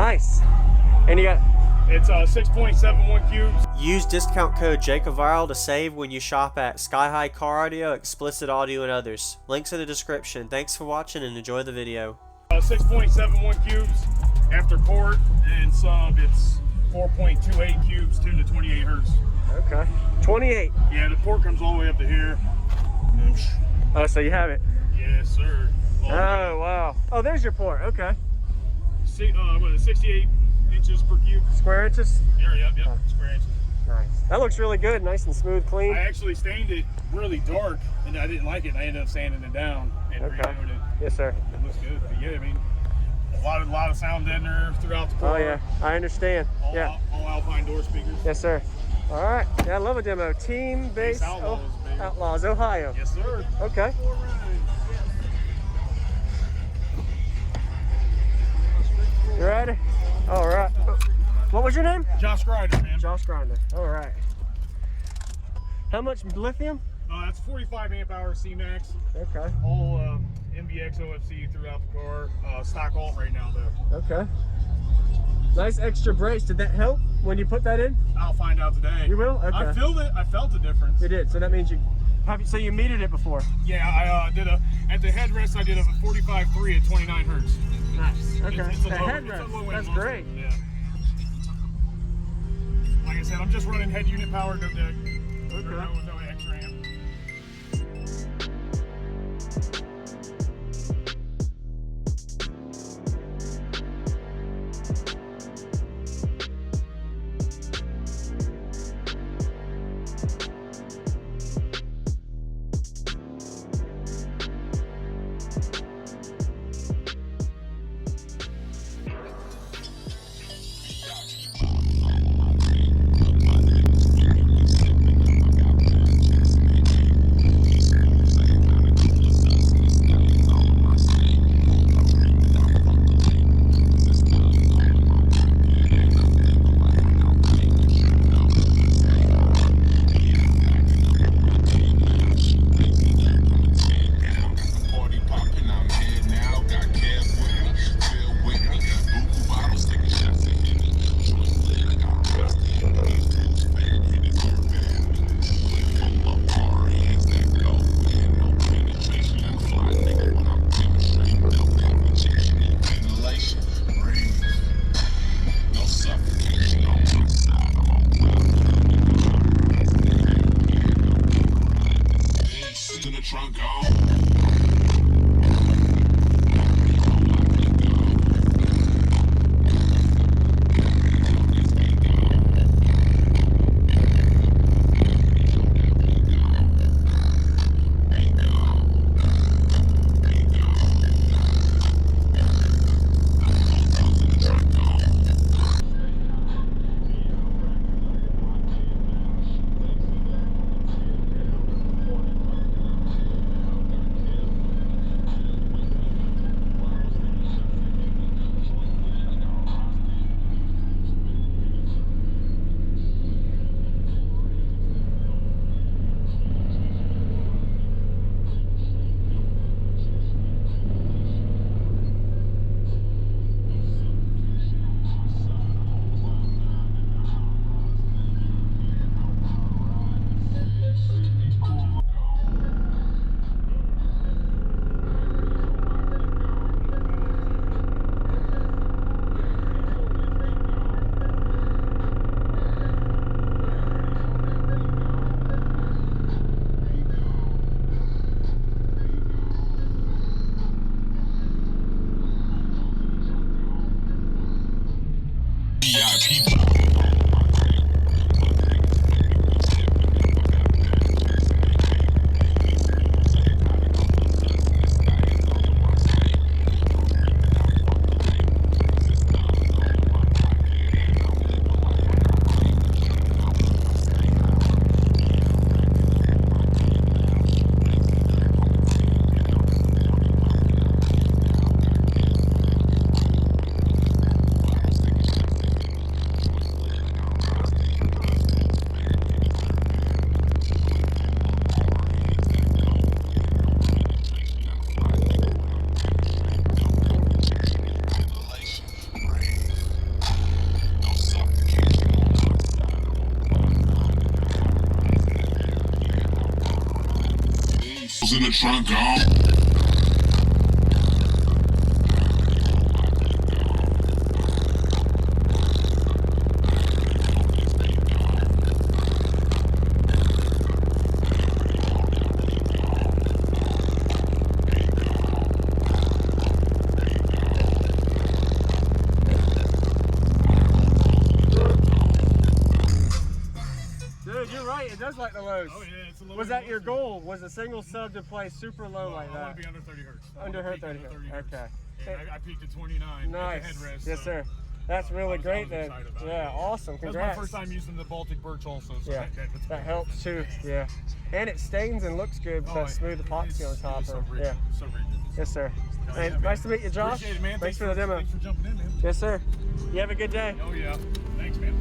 Nice. And you got... It's 6.71 cubes. Use discount code JACOBVIRAL to save when you shop at Sky High Car Audio, Explicit Audio, and others. Links in the description. Thanks for watching and enjoy the video. 6.71 cubes after port, and sub it's 4.28 cubes, tuned to 28 hertz. Okay. 28. Yeah, the port comes all the way up to here. Oh, so you have it? Yes, sir. Oh, wow. Oh, there's your port. Okay. 68 inches per cube. Square inches? Yep, square inches. Nice. That looks really good. Nice and smooth, clean. I actually stained it really dark, and I didn't like it, and I ended up sanding it down and redoing it. Yes, sir. It looks good. But yeah, I mean, a lot of sound deadener throughout the port. Oh, yeah. I understand. All Alpine door speakers. Yes, sir. All right. Yeah, I love a demo. Team Base Outlaws, Ohio. Yes, sir. Okay. You ready? All right. What was your name? Josh Grider, man. Josh Grinder. All right. How much lithium? That's 45 amp hour C-Max. Okay. All MVX OFC throughout the car. Stock alt right now, though. Okay. Nice extra brace. Did that help when you put that in? I'll find out today. You will? Okay. I felt it. I felt the difference. You did. So that means you have. So you metered it before? Yeah, I did at the headrest. I did a 45.3 at 29 hertz. Nice. Okay. It's a the low, headrest. That's great. Yeah. Like I said, I'm just running head unit power. No extra amp. the trunk on. Dude, you're right. It does like the lows. Oh yeah, it's a little. Was that your goal? Was a single sub to play super low like I that? want to be under 30 hertz. Under 30 hertz. Okay. And I peaked at 29. Nice. At the headrest, Yes, so sir. That's really I was great then. excited about Yeah, it. awesome. That was Congrats. my first time using the Baltic birch also, so Yeah, that's that helps too. Yeah, and it stains and looks good with that smooth epoxy on top so of it. rich. Yeah. So rich. Yes, sir. Yeah, Hey, man. nice to meet you, Josh. Appreciate it, man. Thanks for the demo. Thanks for jumping in, man. Yes, sir. You have a good day. Oh yeah. Thanks, man.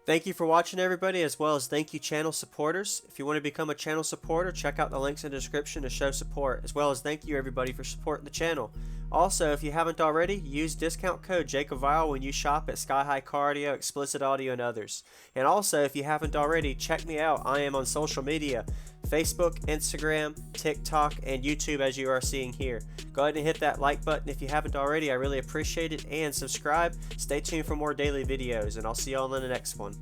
Thank you for watching, everybody, as well as thank you channel supporters. If you want to become a channel supporter, check out the links in the description to show support, as well as thank you everybody for supporting the channel. Also, if you haven't already, use discount code JACOBVIRAL when you shop at Sky High Car Audio, Explicit Audio, and others. And also, if you haven't already, check me out. I am on social media, Facebook, Instagram, TikTok, and YouTube, as you are seeing here. Go ahead and hit that like button if you haven't already. I really appreciate it. And subscribe. Stay tuned for more daily videos, and I'll see you all in the next one.